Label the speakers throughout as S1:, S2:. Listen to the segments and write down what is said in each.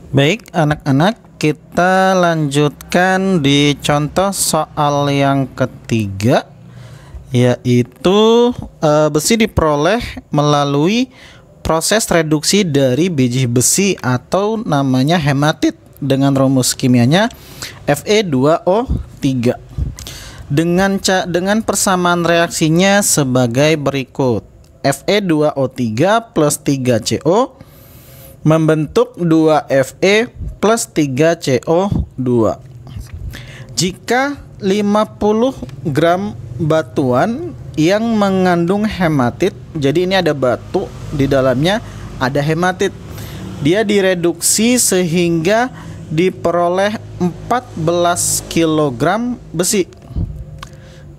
S1: Baik, anak-anak, kita lanjutkan di contoh soal yang ketiga, yaitu besi diperoleh melalui proses reduksi dari biji besi atau namanya hematit dengan rumus kimianya Fe2O3. Dengan persamaan reaksinya sebagai berikut. Fe2O3 plus 3CO membentuk 2Fe plus 3CO2. Jika 50 gram batuan yang mengandung hematit, jadi ini ada batu, di dalamnya ada hematit, dia direduksi sehingga diperoleh 14 kg besi.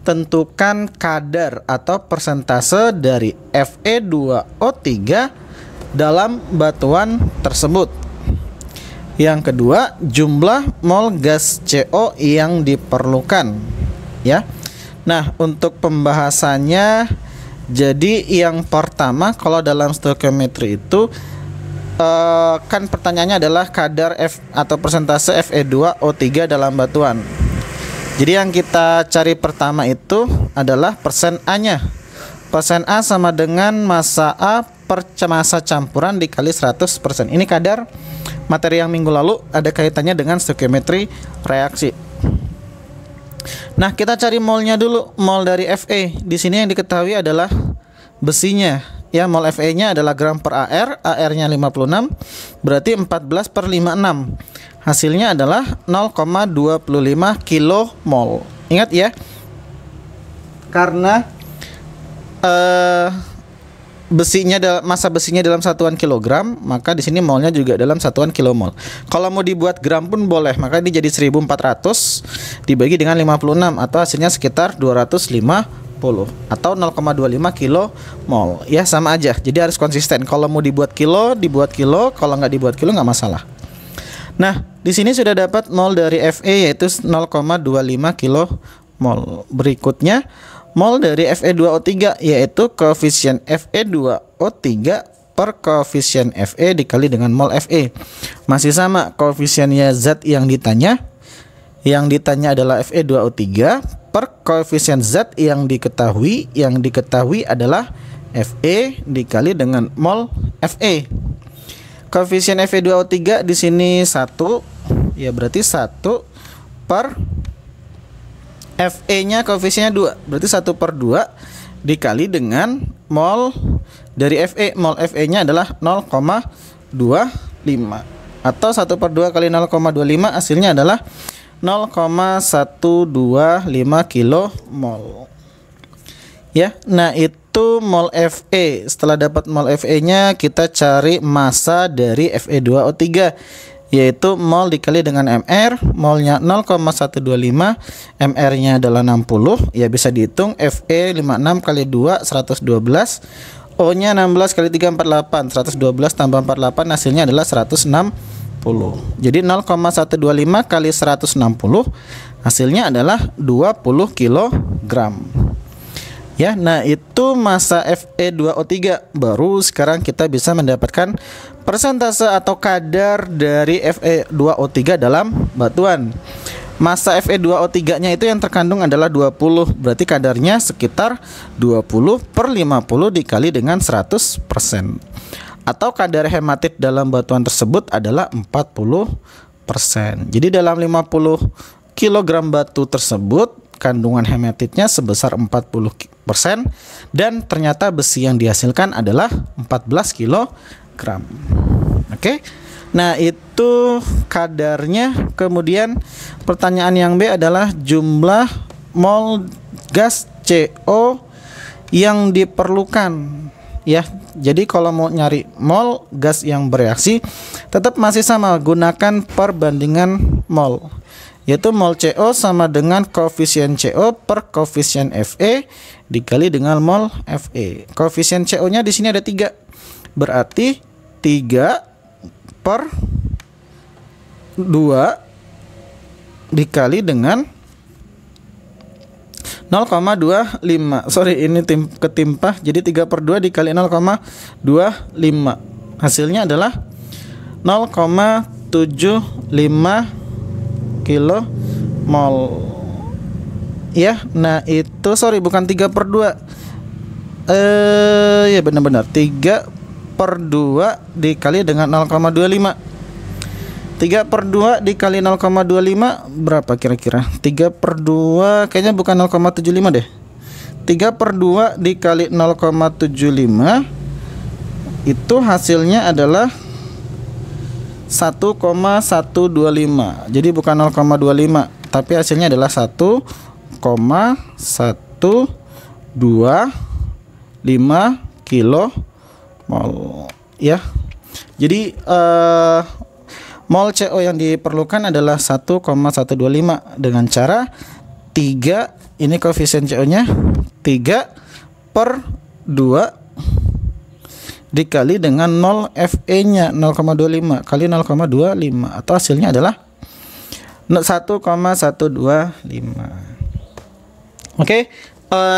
S1: Tentukan kadar atau persentase dari Fe2O3 dalam batuan tersebut. Yang kedua, jumlah mol gas CO yang diperlukan, ya. Nah, untuk pembahasannya, jadi yang pertama, kalau dalam stoikiometri itu kan pertanyaannya adalah kadar F atau persentase Fe2O3 dalam batuan. Jadi yang kita cari pertama itu adalah persen A-nya. Persen A sama dengan massa A per massa campuran dikali 100%. Ini kadar materi yang minggu lalu, ada kaitannya dengan stoikiometri reaksi. Nah, kita cari molnya dulu. Mol dari Fe. Di sini yang diketahui adalah besinya. Ya, mol Fe-nya adalah gram per AR. AR-nya 56, berarti 14 per 56. Hasilnya adalah 0,25 kilomol. Ingat ya, karena massa besinya dalam satuan kilogram, maka di sini molnya juga dalam satuan kilomol. Kalau mau dibuat gram pun boleh, maka ini jadi 1400 dibagi dengan 56 atau hasilnya sekitar 250 atau 0,25 kilomol. Ya, sama aja. Jadi harus konsisten. Kalau mau dibuat kilo, kalau nggak dibuat kilo nggak masalah. Nah, di sini sudah dapat mol dari Fe yaitu 0,25 kilomol. Berikutnya mol dari Fe2O3 yaitu koefisien Fe2O3 per koefisien Fe dikali dengan mol Fe. Masih sama, koefisiennya zat yang ditanya. Yang ditanya adalah Fe2O3 per koefisien zat yang diketahui. Yang diketahui adalah Fe dikali dengan mol Fe. Koefisien Fe2O3 di sini 1, ya berarti 1 per Fe-nya koefisiennya 2, berarti 1 per 2 dikali dengan mol dari Fe. Mol Fe-nya adalah 0,25 atau 1 per 2 kali 0,25 hasilnya adalah 0,125 kilomol. Ya, nah itu mol Fe. Setelah dapat mol Fe-nya, kita cari massa dari Fe2O3 yaitu mol dikali dengan mR. Molnya 0,125, mR-nya adalah 60. Ya, bisa dihitung Fe 56 kali 2 112, O-nya 16 kali 3 48, 112 tambah 48 hasilnya adalah 160. Jadi 0,125 kali 160 hasilnya adalah 20 kg. Ya, nah itu massa Fe2O3. Baru sekarang kita bisa mendapatkan persentase atau kadar dari Fe2O3 dalam batuan. Massa Fe2O3-nya itu yang terkandung adalah 20, berarti kadarnya sekitar 20 per 50 dikali dengan 100%. Atau kadar hematit dalam batuan tersebut adalah 40%. Jadi dalam 50 kg batu tersebut kandungan hematitnya sebesar 40%, dan ternyata besi yang dihasilkan adalah 14 kg. Oke. Nah, itu kadarnya. Kemudian pertanyaan yang B adalah jumlah mol gas CO yang diperlukan. Ya, jadi kalau mau nyari mol gas yang bereaksi tetap masih sama, gunakan perbandingan mol. Yaitu mol CO sama dengan koefisien CO per koefisien Fe dikali dengan mol Fe. Koefisien CO-nya di sini ada 3. Berarti 3 per 2 dikali dengan 0,25. Sorry, ini ketimpah. Jadi 3 per 2 dikali 0,25. Hasilnya adalah 0,3 kilo mol. Ya, nah itu sorry bukan 3/2. Ya benar-benar 3/2 dikali dengan 0,25. 3/2 dikali 0,25 berapa kira-kira? 3/2 kayaknya bukan 0,75 deh. 3/2 dikali 0,75 itu hasilnya adalah 1,125. Jadi bukan 0,25, tapi hasilnya adalah 1,125 kilo mol ya. Jadi mol CO yang diperlukan adalah 1,125 dengan cara 3, ini koefisien CO-nya 3/2 dikali dengan 0 Fe-nya 0,25 kali 0,25 atau hasilnya adalah 1,125. Oke,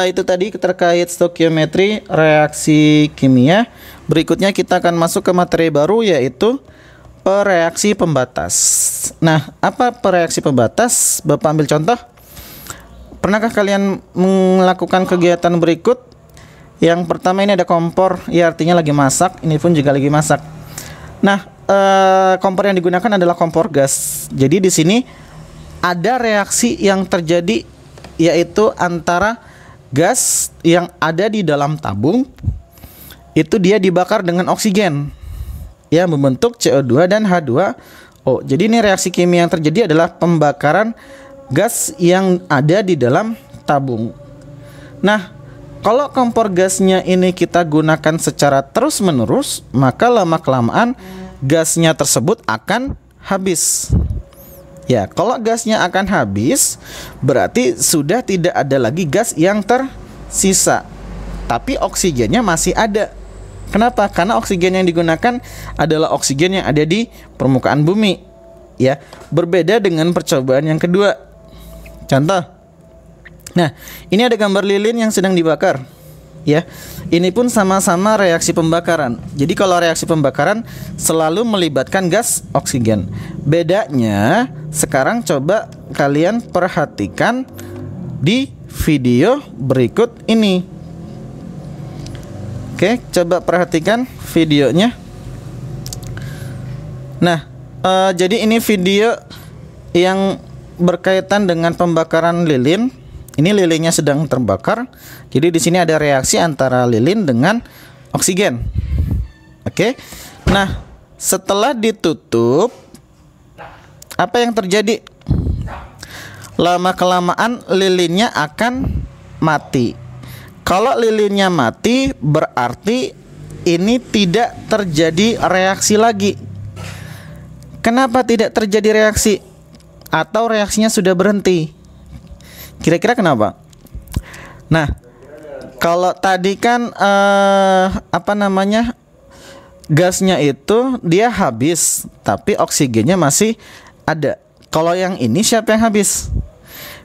S1: itu tadi terkait stokiometri reaksi kimia. Berikutnya kita akan masuk ke materi baru, yaitu pereaksi pembatas. Nah, apa pereaksi pembatas? Bapak ambil contoh. Pernahkah kalian melakukan kegiatan berikut? Yang pertama, ini ada kompor, ya artinya lagi masak. Ini pun juga lagi masak. Nah, kompor yang digunakan adalah kompor gas. Jadi di sini ada reaksi yang terjadi, yaitu antara gas yang ada di dalam tabung itu dia dibakar dengan oksigen, ya, membentuk CO2 dan H2O. Jadi ini reaksi kimia yang terjadi adalah pembakaran gas yang ada di dalam tabung. Nah, kalau kompor gasnya ini kita gunakan secara terus-menerus, maka lama-kelamaan gasnya tersebut akan habis. Ya, kalau gasnya akan habis, berarti sudah tidak ada lagi gas yang tersisa. Tapi oksigennya masih ada. Kenapa? Karena oksigen yang digunakan adalah oksigen yang ada di permukaan bumi. Ya, berbeda dengan percobaan yang kedua. Contoh. Nah, ini ada gambar lilin yang sedang dibakar. Ya, ini pun sama-sama reaksi pembakaran. Jadi kalau reaksi pembakaran selalu melibatkan gas oksigen. Bedanya, sekarang coba kalian perhatikan di video berikut ini. Oke, coba perhatikan videonya. Nah, jadi ini video yang berkaitan dengan pembakaran lilin. Ini lilinnya sedang terbakar. Jadi di sini ada reaksi antara lilin dengan oksigen. Oke. Nah, setelah ditutup, apa yang terjadi? Lama-kelamaan lilinnya akan mati. Kalau lilinnya mati, berarti ini tidak terjadi reaksi lagi. Kenapa tidak terjadi reaksi? Atau reaksinya sudah berhenti? Kira-kira kenapa? Nah, kalau tadi kan gasnya itu dia habis, tapi oksigennya masih ada. Kalau yang ini siapa yang habis?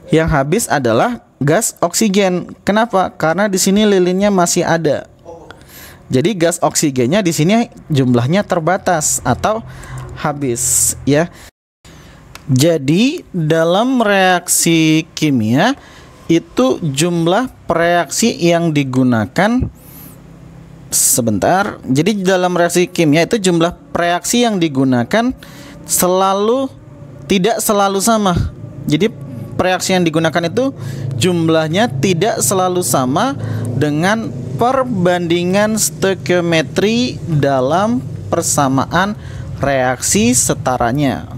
S1: Yang habis adalah gas oksigen. Kenapa? Karena di sini lilinnya masih ada. Jadi gas oksigennya di sini jumlahnya terbatas atau habis, ya. Jadi dalam reaksi kimia itu jumlah reaksi yang digunakan Jadi dalam reaksi kimia itu jumlah reaksi yang digunakan tidak selalu sama. Jadi reaksi yang digunakan itu jumlahnya tidak selalu sama dengan perbandingan stoikiometri dalam persamaan reaksi setaranya.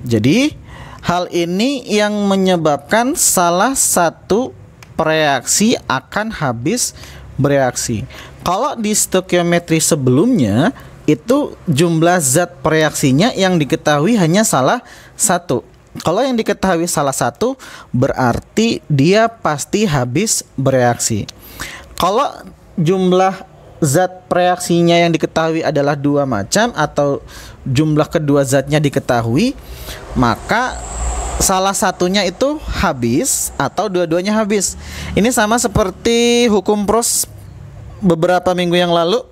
S1: Jadi hal ini yang menyebabkan salah satu reaksi akan habis bereaksi. Kalau di stoikiometri sebelumnya itu jumlah zat reaksinya yang diketahui hanya salah satu. Kalau yang diketahui salah satu berarti dia pasti habis bereaksi. Kalau jumlah zat reaksinya yang diketahui adalah dua macam atau jumlah kedua zatnya diketahui, maka salah satunya itu habis atau dua-duanya habis. Ini sama seperti hukum Pros beberapa minggu yang lalu.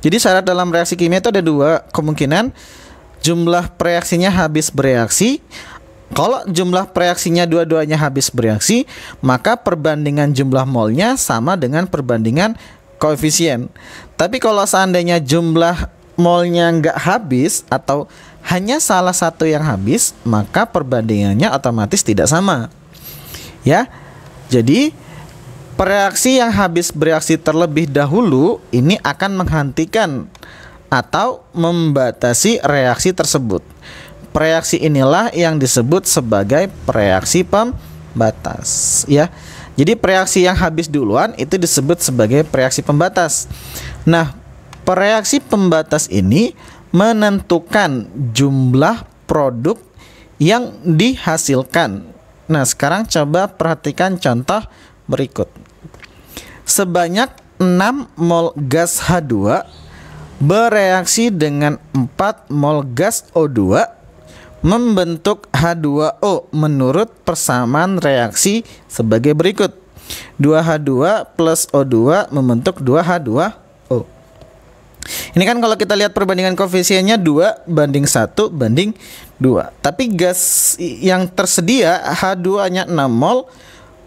S1: Jadi syarat dalam reaksi kimia itu ada dua kemungkinan. jumlah reaksinya habis bereaksi. Kalau jumlah reaksinya dua-duanya habis bereaksi, maka perbandingan jumlah molnya sama dengan perbandingan koefisien. Tapi kalau seandainya jumlah molnya nggak habis atau hanya salah satu yang habis, maka perbandingannya otomatis tidak sama. Ya, jadi reaksi yang habis bereaksi terlebih dahulu ini akan menghentikan atau membatasi reaksi tersebut. Reaksi inilah yang disebut sebagai reaksi pembatas, ya. Jadi reaksi yang habis duluan itu disebut sebagai reaksi pembatas. Nah, reaksi pembatas ini menentukan jumlah produk yang dihasilkan. Nah, sekarang coba perhatikan contoh berikut. Sebanyak 6 mol gas H2 bereaksi dengan 4 mol gas O2 membentuk H2O menurut persamaan reaksi sebagai berikut. 2H2 plus O2 membentuk 2H2O. Ini kan kalau kita lihat perbandingan koefisiennya 2 banding 1 banding 2. Tapi gas yang tersedia H2-nya 6 mol,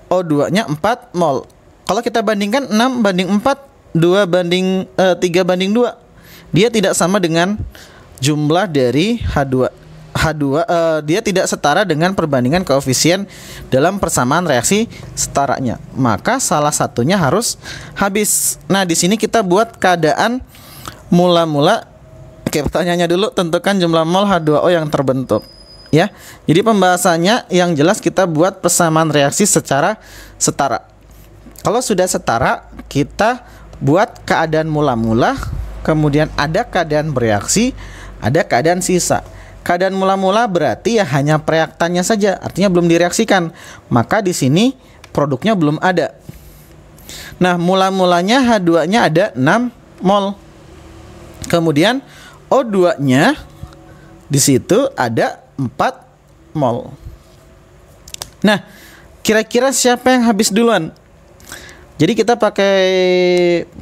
S1: O2-nya 4 mol. Kalau kita bandingkan 6 banding 4, 2 banding 3 banding 2. Dia tidak sama dengan jumlah dari H2. Dia tidak setara dengan perbandingan koefisien dalam persamaan reaksi setaranya. Maka salah satunya harus habis. Nah, di sini kita buat keadaan mula-mula. Oke, pertanyaannya dulu, tentukan jumlah mol H2O yang terbentuk. Ya. Jadi pembahasannya yang jelas kita buat persamaan reaksi secara setara. Kalau sudah setara, kita buat keadaan mula-mula, kemudian ada keadaan bereaksi, ada keadaan sisa. Keadaan mula-mula berarti ya hanya reaktannya saja, artinya belum direaksikan. Maka di sini produknya belum ada. Nah, mula-mulanya H2-nya ada 6 mol. Kemudian O2-nya di situ ada 4 mol. Nah, kira-kira siapa yang habis duluan? Jadi kita pakai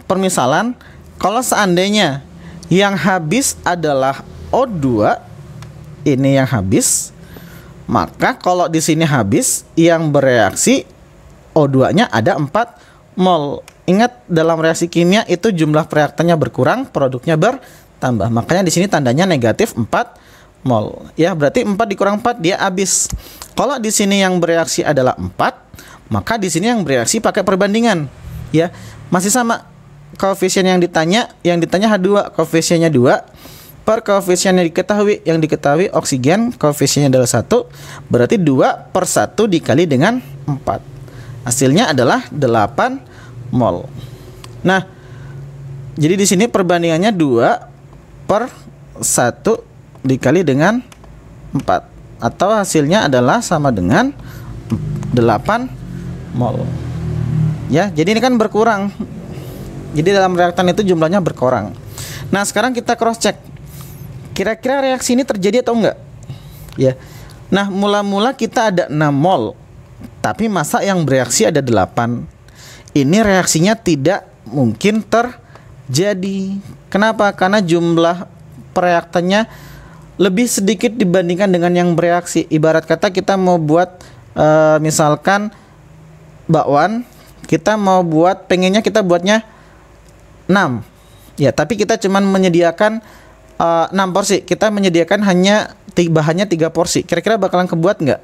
S1: permisalan, kalau seandainya yang habis adalah O2, ini yang habis, maka kalau di sini habis, yang bereaksi O2-nya ada 4 mol. Ingat, dalam reaksi kimia itu jumlah reaktannya berkurang, produknya bertambah. Makanya di sini tandanya negatif 4 mol. Ya, berarti 4 dikurang 4 dia habis. Kalau di sini yang bereaksi adalah 4, maka di sini yang bereaksi pakai perbandingan. Ya, masih sama. Koefisien yang ditanya H2, koefisiennya 2. Per koefisien yang diketahui oksigen koefisiennya adalah 1, berarti 2/1 dikali dengan 4. Hasilnya adalah 8 mol. Nah, jadi di sini perbandingannya 2/1 dikali dengan 4, atau hasilnya adalah sama dengan 8 mol. Ya, jadi ini kan berkurang. Jadi dalam reaktan itu jumlahnya berkurang. Nah, sekarang kita cross check. Kira-kira reaksi ini terjadi atau enggak? Ya. Nah, mula-mula kita ada 6 mol, tapi massa yang bereaksi ada 8. Ini reaksinya tidak mungkin terjadi. Kenapa? Karena jumlah reaktannya lebih sedikit dibandingkan dengan yang bereaksi. Ibarat kata kita mau buat misalkan bakwan, kita mau buat, pengennya kita buatnya 6. Ya, tapi kita cuman menyediakan 6 porsi. Kita menyediakan hanya bahannya 3 porsi. Kira-kira bakalan kebuat nggak?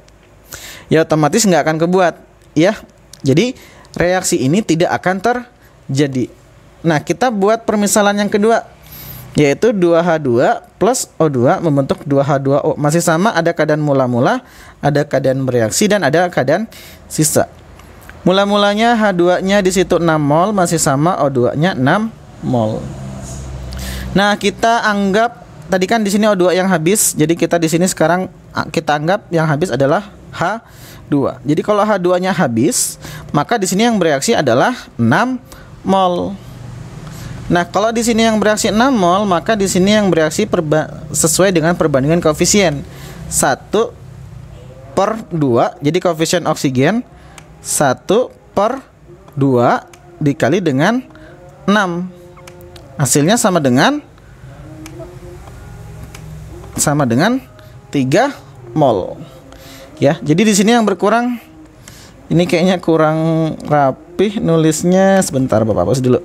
S1: Ya, otomatis nggak akan kebuat. Ya, jadi reaksi ini tidak akan terjadi. Nah, kita buat permisalan yang kedua, yaitu 2H2 plus O2 membentuk 2H2O. Masih sama, ada keadaan mula-mula, ada keadaan bereaksi, dan ada keadaan sisa. Mula-mulanya H2-nya di situ 6 mol, masih sama, O2-nya 6 mol. Nah, kita anggap tadi kan di sini O2 yang habis, jadi kita di sini sekarang kita anggap yang habis adalah H2. Jadi kalau H2-nya habis, maka di sini yang bereaksi adalah 6 mol. Nah, kalau di sini yang bereaksi 6 mol, maka di sini yang bereaksi sesuai dengan perbandingan koefisien 1/2. Jadi koefisien oksigen 1/2 dikali dengan 6. Hasilnya sama dengan sama dengan 3 mol. Ya, jadi di sini yang berkurang, ini kayaknya kurang rapih nulisnya. Sebentar Bapak, pause dulu.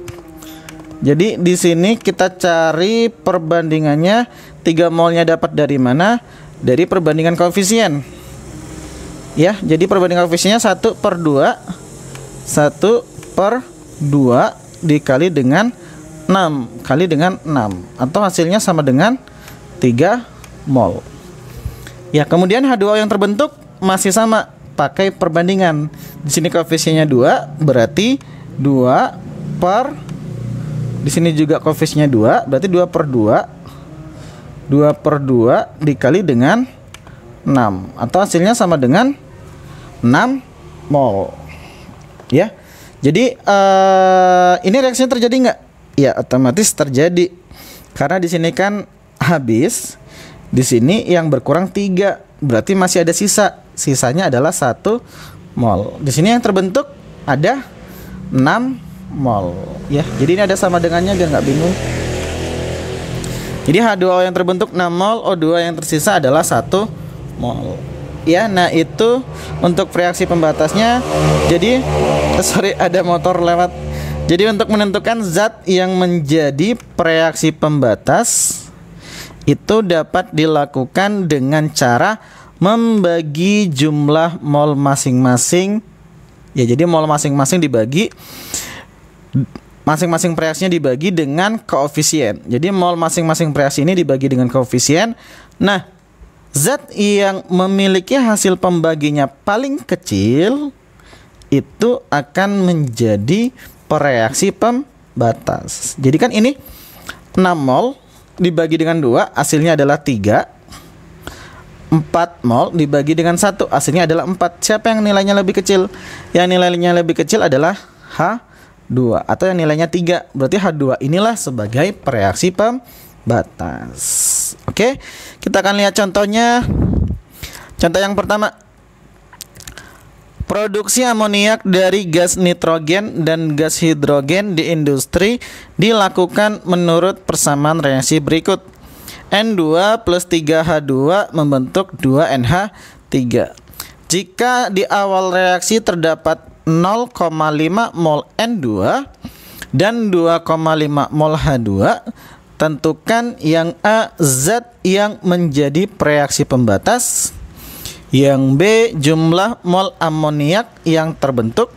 S1: Jadi di sini kita cari perbandingannya, 3 molnya dapat dari mana? Dari perbandingan koefisien. Ya, jadi perbandingan koefisiennya 1/2, 1/2 dikali dengan 6 kali dengan 6, atau hasilnya sama dengan 3 mol. Ya, kemudian H2O yang terbentuk masih sama, pakai perbandingan. Di sini koefisiennya 2, berarti 2 per, di sini juga koefisiennya 2, berarti 2/2. 2/2 dikali dengan 6, atau hasilnya sama dengan 6 mol. Ya. Jadi ini reaksinya terjadi nggak? Ya, otomatis terjadi. Karena di sini kan habis. Di sini yang berkurang 3, berarti masih ada sisa. Sisanya adalah 1 mol. Di sini yang terbentuk ada 6 mol. Ya, jadi ini ada sama dengannya biar nggak bingung. Jadi H2O yang terbentuk 6 mol, O2 yang tersisa adalah 1 mol. Ya, nah itu untuk reaksi pembatasnya. Jadi sorry, ada motor lewat. Jadi untuk menentukan zat yang menjadi reaksi pembatas itu dapat dilakukan dengan cara membagi jumlah mol masing-masing. Ya, jadi mol masing-masing dibagi, masing-masing reaksinya dibagi dengan koefisien. Jadi mol masing-masing reaksi ini dibagi dengan koefisien. Nah, zat yang memiliki hasil pembaginya paling kecil itu akan menjadi reaksi pembatas. Jadi kan ini 6 mol dibagi dengan 2, hasilnya adalah 3. 4 mol dibagi dengan 1, hasilnya adalah 4. Siapa yang nilainya lebih kecil? Yang nilainya lebih kecil adalah H2, atau yang nilainya 3. Berarti H2 inilah sebagai reaksi pembatas. Oke, kita akan lihat contohnya. Contoh yang pertama, produksi amoniak dari gas nitrogen dan gas hidrogen di industri dilakukan menurut persamaan reaksi berikut. N2 plus 3H2 membentuk 2NH3. Jika di awal reaksi terdapat 0,5 mol N2 dan 2,5 mol H2, tentukan yang A, zat yang menjadi reaksi pembatas, yang B, jumlah mol amoniak yang terbentuk,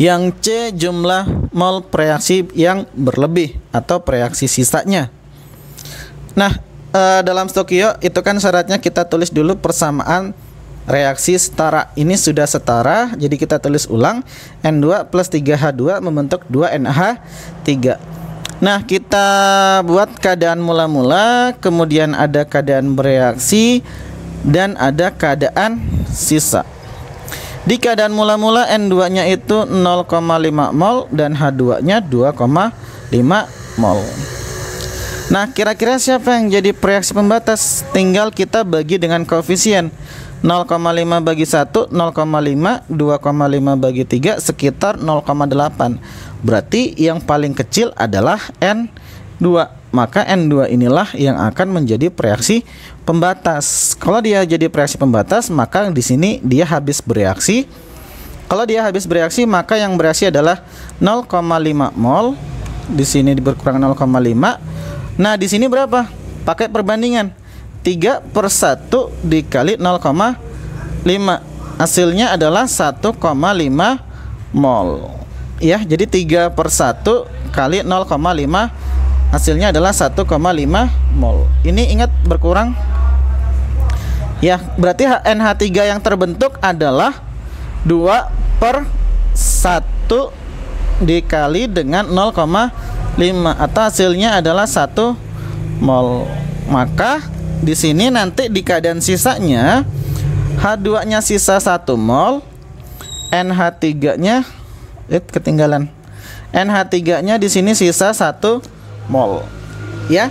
S1: yang C, jumlah mol reaksi yang berlebih atau reaksi sisanya. Nah, dalam Stokio itu kan syaratnya kita tulis dulu persamaan reaksi setara. Ini sudah setara, jadi kita tulis ulang. N2 plus 3H2 membentuk 2NH3. Nah, kita buat keadaan mula-mula, kemudian ada keadaan bereaksi, dan ada keadaan sisa. Di keadaan mula-mula N2-nya itu 0,5 mol dan H2-nya 2,5 mol. Nah, kira-kira siapa yang jadi reaksi pembatas? Tinggal kita bagi dengan koefisien. 0,5 bagi 1, 0,5, 2,5 bagi 3, sekitar 0,8. Berarti yang paling kecil adalah N2. Maka N2 inilah yang akan menjadi reaksi pembatas. Kalau dia jadi reaksi pembatas, maka di sini dia habis bereaksi. Kalau dia habis bereaksi, maka yang bereaksi adalah 0,5 mol. Di sini berkurang 0,5. Nah, di sini berapa? Pakai perbandingan 3/1 dikali 0,5. Hasilnya adalah 1,5 mol. Ya, jadi 3/1 kali 0,5, hasilnya adalah 1,5 mol. Ini ingat berkurang. Ya, berarti NH3 yang terbentuk adalah 2/1 dikali dengan 0,5, atau hasilnya adalah 1 mol. Maka di sini nanti di keadaan sisanya H2-nya sisa 1 mol, NH3-nya ketinggalan. NH3-nya di sini sisa 1 mol. Ya.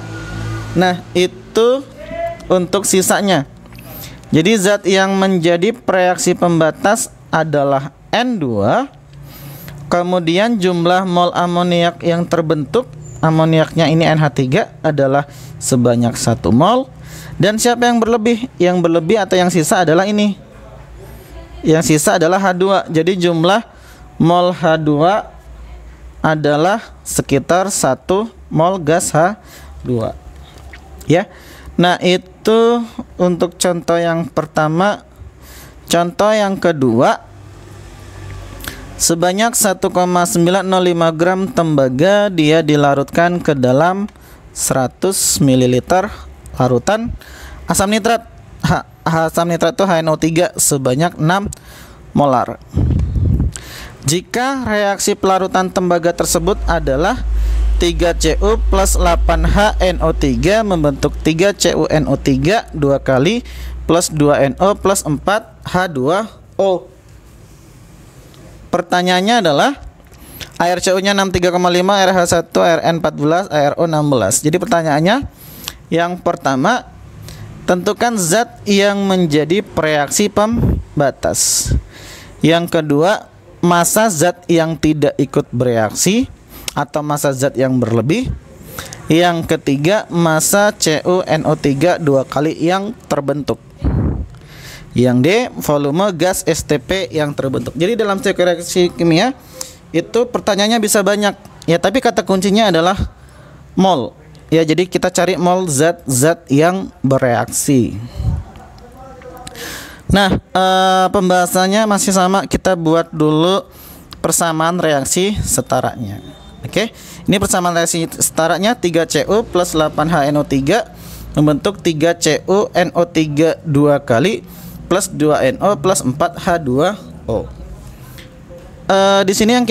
S1: Nah, itu untuk sisanya. Jadi zat yang menjadi reaksi pembatas adalah N2. Kemudian jumlah mol amoniak yang terbentuk amoniaknya ini NH3 adalah sebanyak 1 mol. Dan siapa yang berlebih? Yang berlebih atau yang sisa adalah ini. Yang sisa adalah H2. Jadi jumlah mol H2 adalah sekitar 1 mol gas H2. Ya. Nah, itu untuk contoh yang pertama. Contoh yang kedua, sebanyak 1,905 gram tembaga dia dilarutkan ke dalam 100 ml larutan asam nitrat. Asam nitrat itu HNO3 sebanyak 6 molar. Jika reaksi pelarutan tembaga tersebut adalah 3Cu plus 8HNO3 membentuk 3CuNO3 2 kali plus 2NO plus 4H2O. Pertanyaannya adalah air CU-nya 63,5, RH1, RN14, ARO 16. Jadi pertanyaannya yang pertama, tentukan zat yang menjadi pereaksi pembatas. Yang kedua, massa zat yang tidak ikut bereaksi atau massa zat yang berlebih. Yang ketiga, massa CuNO3 2 kali yang terbentuk. Yang D, volume gas STP yang terbentuk. Jadi dalam cek reaksi kimia itu pertanyaannya bisa banyak ya, tapi kata kuncinya adalah mol. Ya, jadi kita cari mol zat-zat yang bereaksi. Nah, pembahasannya masih sama. Kita buat dulu persamaan reaksi setaranya. Oke, ini persamaan reaksi setaranya 3Cu plus 8HNO3 membentuk 3CuNO3 2 kali plus 2NO plus 4H2O. Di sini yang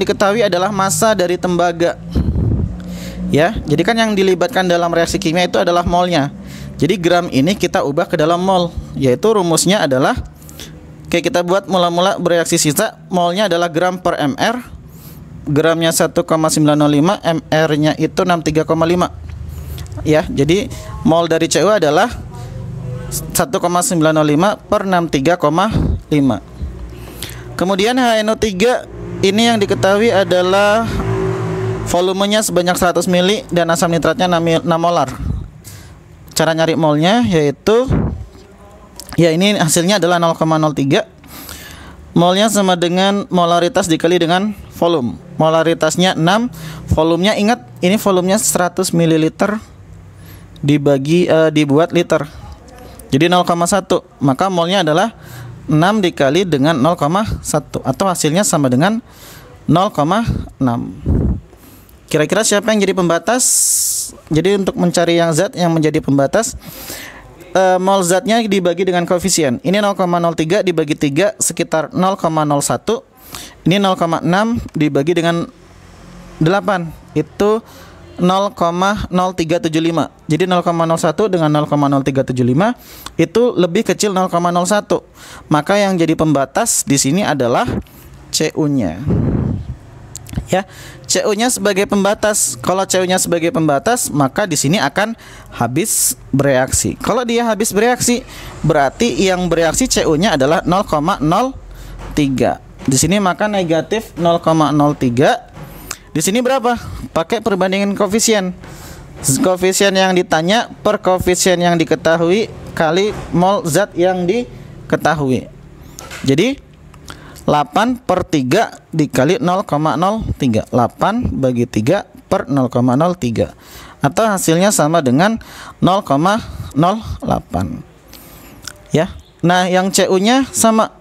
S1: diketahui adalah massa dari tembaga. Ya, jadi kan yang dilibatkan dalam reaksi kimia itu adalah molnya. Jadi gram ini kita ubah ke dalam mol, yaitu rumusnya adalah, oke, kita buat mula-mula bereaksi sisa. Molnya adalah gram per mr. Gramnya 1,905, mr-nya itu 63,5. Ya, jadi mol dari Cu adalah 1,905 per 63,5. Kemudian HNO3 ini yang diketahui adalah volumenya sebanyak 100 ml dan asam nitratnya 6 molar. Cara nyari molnya yaitu, ya ini hasilnya adalah 0,03. Molnya sama dengan molaritas dikali dengan volume. Molaritasnya 6, volumenya ingat ini volumenya 100 ml dibuat liter. Jadi 0,1, maka molnya adalah 6 dikali dengan 0,1 atau hasilnya sama dengan 0,6. Kira-kira siapa yang jadi pembatas? Jadi untuk mencari yang zat yang menjadi pembatas, mol zatnya dibagi dengan koefisien. Ini 0,03 dibagi 3 sekitar 0,01. Ini 0,6 dibagi dengan 8 itu 0,0375. Jadi 0,01 dengan 0,0375 itu lebih kecil 0,01. Maka yang jadi pembatas di sini adalah Cu-nya. Ya, Cu-nya sebagai pembatas. Kalau Cu-nya sebagai pembatas, maka di sini akan habis bereaksi. Kalau dia habis bereaksi, berarti yang bereaksi Cu-nya adalah 0,03. Di sini maka negatif 0,03. Di sini berapa? Pakai perbandingan koefisien. Koefisien yang ditanya per koefisien yang diketahui kali mol zat yang diketahui. Jadi 8 per 3 dikali 0,03. 8 bagi 3 per 0,03. Atau hasilnya sama dengan 0,08. Ya. Nah, yang Cu-nya sama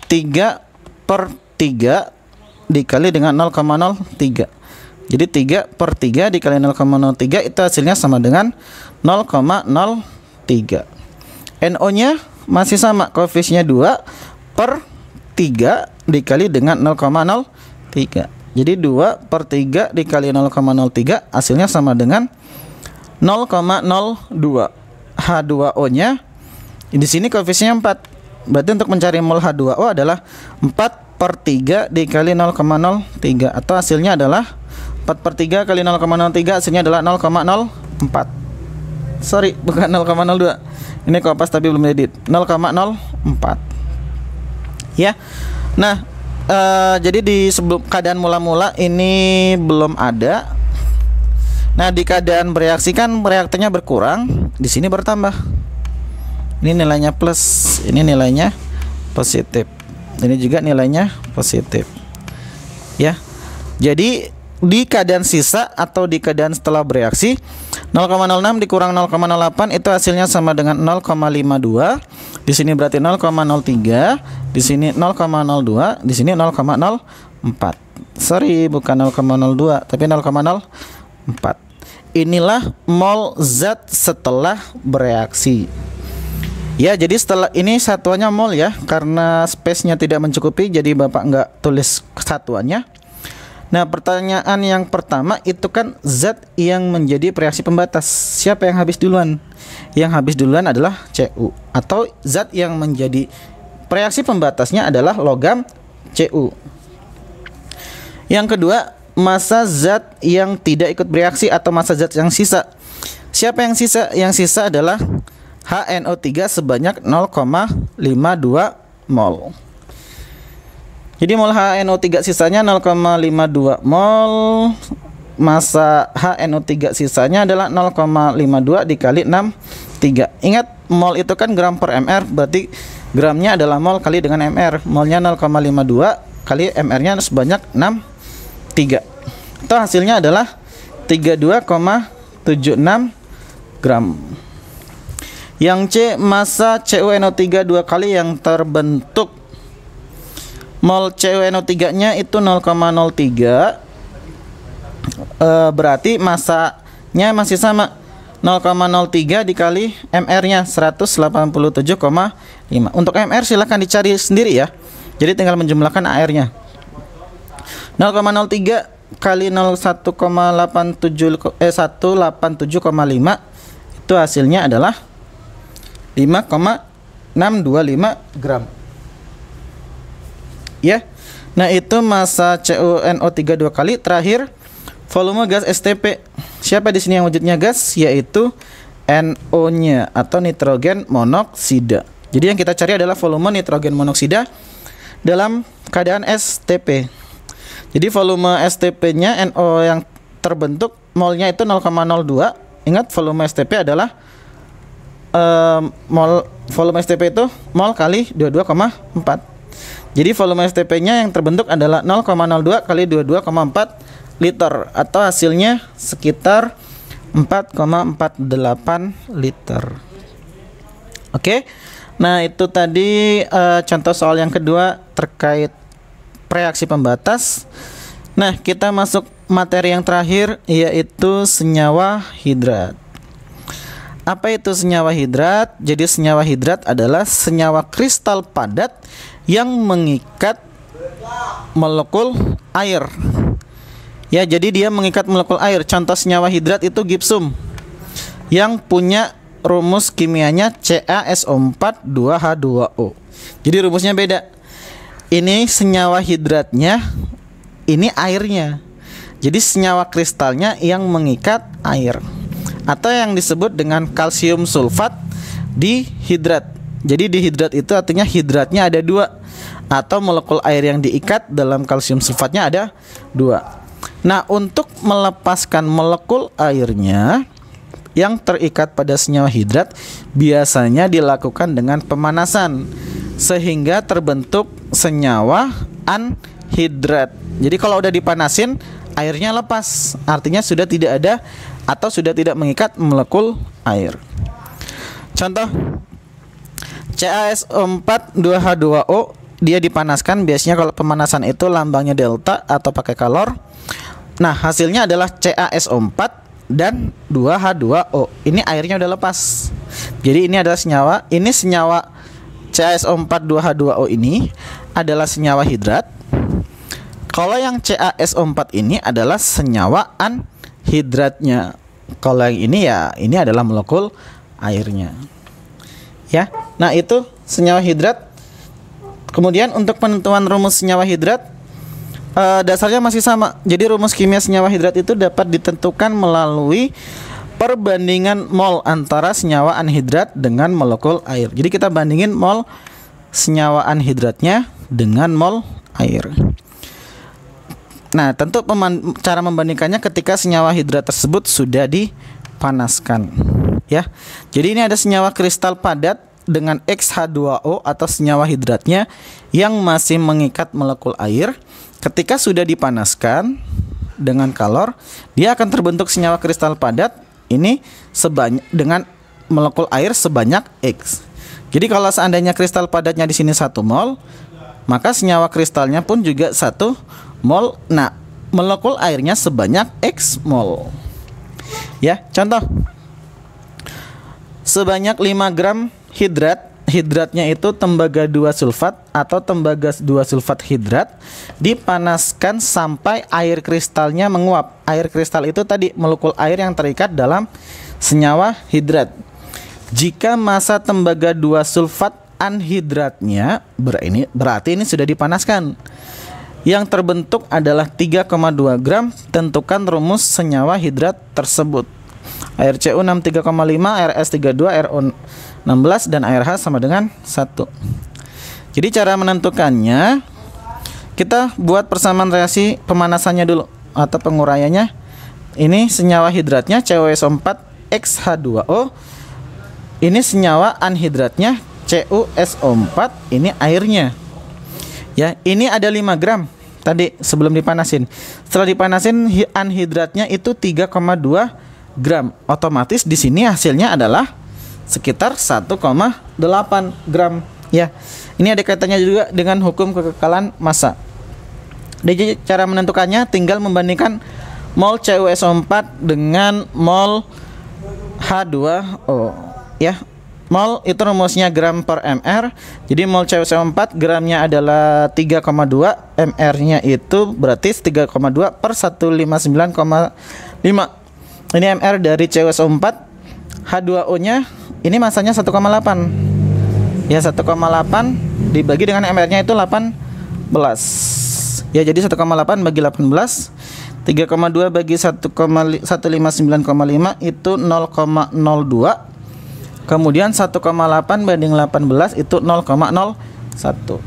S1: 3 per 3 dikali dengan 0,03. Jadi 3 per 3 dikali 0,03 itu hasilnya sama dengan 0,03. NO-nya masih sama, koefisiennya 2 per 3 dikali dengan 0,03. Jadi 2 per 3 dikali 0,03 hasilnya sama dengan 0,02. H2O-nya di sini koefisiennya 4. Berarti untuk mencari mol H2O adalah 4 per 3 dikali 0,03 atau hasilnya adalah 4 per 3 kali 0,03 hasilnya adalah 0,04. Sorry, bukan 0,02. Ini kopas tapi belum edit. 0,04. Ya. Nah, jadi di sebelum keadaan mula-mula ini belum ada. Nah, di keadaan bereaksi kan reaktannya berkurang, di sini bertambah. Ini nilainya plus, ini nilainya positif. Ini juga nilainya positif. Ya. Jadi di keadaan sisa atau di keadaan setelah bereaksi 0,06 dikurang 0,08 itu hasilnya sama dengan 0,52. Di sini berarti 0,03, di sini 0,02, di sini 0,04. Sorry, bukan 0,02 tapi 0,04. Inilah mol zat setelah bereaksi. Ya, jadi setelah ini satuannya mol ya, karena space-nya tidak mencukupi jadi Bapak nggak tulis satuannya. Nah, pertanyaan yang pertama itu kan zat yang menjadi reaksi pembatas. Siapa yang habis duluan? Yang habis duluan adalah Cu, atau zat yang menjadi reaksi pembatasnya adalah logam Cu. Yang kedua, massa zat yang tidak ikut bereaksi atau massa zat yang sisa. Siapa yang sisa? Yang sisa adalah HNO3 sebanyak 0,52 mol. Jadi mol HNO3 sisanya 0,52 mol. Massa HNO3 sisanya adalah 0,52 dikali 63. Ingat, mol itu kan gram per mr, berarti gramnya adalah mol kali dengan mr. Molnya 0,52 kali mr-nya sebanyak 63. Itu hasilnya adalah 32,76 gram. Yang C, massa CuNO3 dua kali yang terbentuk. Mol CuNO3 nya itu 0,03, berarti massanya masih sama, 0,03 dikali mr nya 187,5. Untuk mr silahkan dicari sendiri ya, jadi tinggal menjumlahkan air nya. 0,03 kali 187,5 itu hasilnya adalah 5,625 gram. Ya. Nah, itu massa CuNO3 dua kali. Terakhir, volume gas STP. Siapa di sini yang wujudnya gas? Yaitu NO-nya atau nitrogen monoksida. Jadi yang kita cari adalah volume nitrogen monoksida dalam keadaan STP. Jadi volume STP-nya NO yang terbentuk molnya itu 0,02. Ingat, volume STP adalah volume STP itu mol kali 22,4. Jadi volume STP-nya yang terbentuk adalah 0,02 kali 22,4 liter, atau hasilnya sekitar 4,48 liter. Oke. Nah, itu tadi contoh soal yang kedua terkait reaksi pembatas. Nah, kita masuk materi yang terakhir, yaitu senyawa hidrat. Apa itu senyawa hidrat? Jadi senyawa hidrat adalah senyawa kristal padat yang mengikat molekul air. Ya, jadi dia mengikat molekul air. Contoh senyawa hidrat itu gipsum yang punya rumus kimianya CaSO4 2H2O. Jadi rumusnya beda. Ini senyawa hidratnya, ini airnya. Jadi senyawa kristalnya yang mengikat air, atau yang disebut dengan kalsium sulfat dihidrat. Jadi dihidrat itu artinya hidratnya ada dua, atau molekul air yang diikat dalam kalsium sulfatnya ada dua. Nah, untuk melepaskan molekul airnya yang terikat pada senyawa hidrat biasanya dilakukan dengan pemanasan, sehingga terbentuk senyawa anhidrat. Jadi kalau udah dipanasin, airnya lepas, artinya sudah tidak ada atau sudah tidak mengikat molekul air. Contoh, CaSO4 2H2O, dia dipanaskan. Biasanya kalau pemanasan itu lambangnya delta atau pakai kalor. Nah, hasilnya adalah CaSO4 dan 2H2O. Ini airnya udah lepas. Jadi ini adalah senyawa, ini senyawa CaSO4 2H2O ini adalah senyawa hidrat. Kalau yang CaSO4 ini adalah senyawa anhidratnya. Kalau yang ini ya, ini adalah molekul airnya. Ya. Nah, itu senyawa hidrat. Kemudian untuk penentuan rumus senyawa hidrat, dasarnya masih sama. Jadi rumus kimia senyawa hidrat itu dapat ditentukan melalui perbandingan mol antara senyawa anhidrat dengan molekul air. Jadi kita bandingin mol senyawa anhidratnya dengan mol air. Nah, tentu cara membandingkannya ketika senyawa hidrat tersebut sudah dipanaskan, ya. Jadi ini ada senyawa kristal padat dengan XH2O atau senyawa hidratnya yang masih mengikat molekul air. Ketika sudah dipanaskan dengan kalor, dia akan terbentuk senyawa kristal padat ini dengan molekul air sebanyak X. Jadi kalau seandainya kristal padatnya di sini 1 mol, maka senyawa kristalnya pun juga 1 mol. Nah, molekul airnya sebanyak X mol. Ya, contoh. Sebanyak 5 gram hidrat. Hidratnya itu tembaga 2 sulfat atau tembaga 2 sulfat hidrat dipanaskan sampai air kristalnya menguap. Air kristal itu tadi molekul air yang terikat dalam senyawa hidrat. Jika massa tembaga 2 sulfat anhidratnya berarti ini sudah dipanaskan. Yang terbentuk adalah 3,2 gram. Tentukan rumus senyawa hidrat tersebut. Air Cu 63,5, air S32, air O 16, dan air H sama dengan 1. Jadi cara menentukannya, kita buat persamaan reaksi pemanasannya dulu atau penguraiannya. Ini senyawa hidratnya CuSO4 XH2O. Ini senyawa anhidratnya CuSO4. Ini airnya. Ya, ini ada 5 gram tadi sebelum dipanasin. Setelah dipanasin anhidratnya itu 3,2 gram. Otomatis di sini hasilnya adalah sekitar 1,8 gram. Ya, ini ada kaitannya juga dengan hukum kekekalan massa. Jadi cara menentukannya tinggal membandingkan mol CuSO4 dengan mol H2O. Ya, mol itu rumusnya gram per mr. Jadi mol CuSO4 gramnya adalah 3,2, mr-nya itu berarti 3,2 per 159,5. Ini mr dari CuSO4. H2O-nya ini masanya 1,8. Ya, 1,8 dibagi dengan mr-nya itu 18. Ya, jadi 1,8 bagi 18. 3,2 bagi 159,5 itu 0,02. Kemudian 1,8 banding 18 itu 0,01.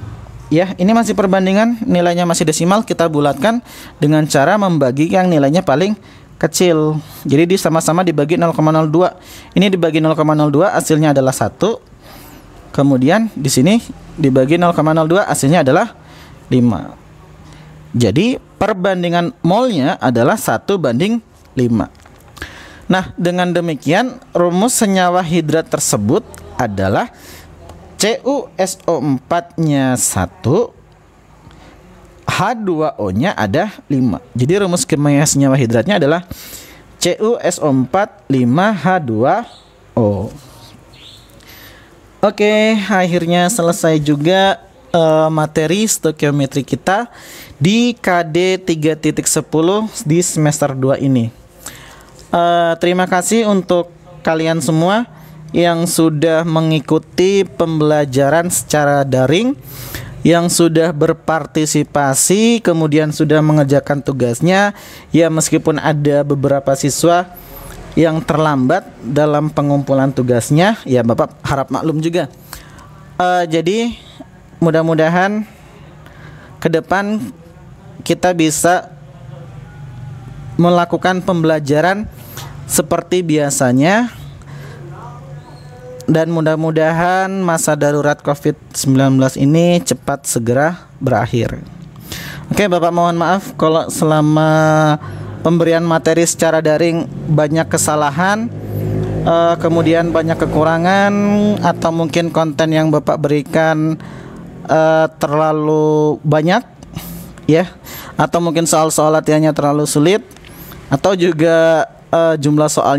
S1: Ya, ini masih perbandingan, nilainya masih desimal. Kita bulatkan dengan cara membagi yang nilainya paling kecil. Jadi sama-sama dibagi 0,02. Ini dibagi 0,02 hasilnya adalah 1. Kemudian di sini dibagi 0,02 hasilnya adalah 5. Jadi perbandingan molnya adalah 1:5. Nah, dengan demikian rumus senyawa hidrat tersebut adalah CuSO4-nya 1, H2O-nya ada 5. Jadi rumus kimia senyawa hidratnya adalah CuSO4 5H2O. Oke, akhirnya selesai juga materi stoikiometri kita di KD 3.10 di semester 2 ini. Terima kasih untuk kalian semua yang sudah mengikuti pembelajaran secara daring, yang sudah berpartisipasi, kemudian sudah mengerjakan tugasnya. Ya, meskipun ada beberapa siswa yang terlambat dalam pengumpulan tugasnya, ya Bapak harap maklum juga. Jadi mudah-mudahan ke depan kita bisa melakukan pembelajaran seperti biasanya, dan mudah-mudahan masa darurat COVID-19 ini cepat segera berakhir. Oke, Bapak mohon maaf kalau selama pemberian materi secara daring banyak kesalahan, kemudian banyak kekurangan, atau mungkin konten yang Bapak berikan terlalu banyak, ya, atau mungkin soal-soal latihannya terlalu sulit, atau juga jumlah soal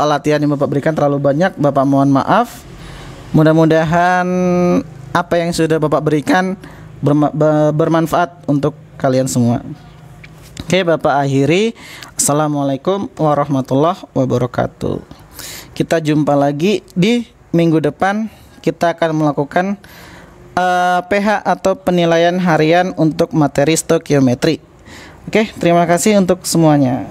S1: latihan yang Bapak berikan terlalu banyak. Bapak mohon maaf. Mudah-mudahan apa yang sudah Bapak berikan bermanfaat untuk kalian semua. Oke, Bapak akhiri. Assalamualaikum warahmatullahi wabarakatuh. Kita jumpa lagi di minggu depan. Kita akan melakukan PH atau penilaian harian untuk materi stoikiometri. Oke, terima kasih untuk semuanya.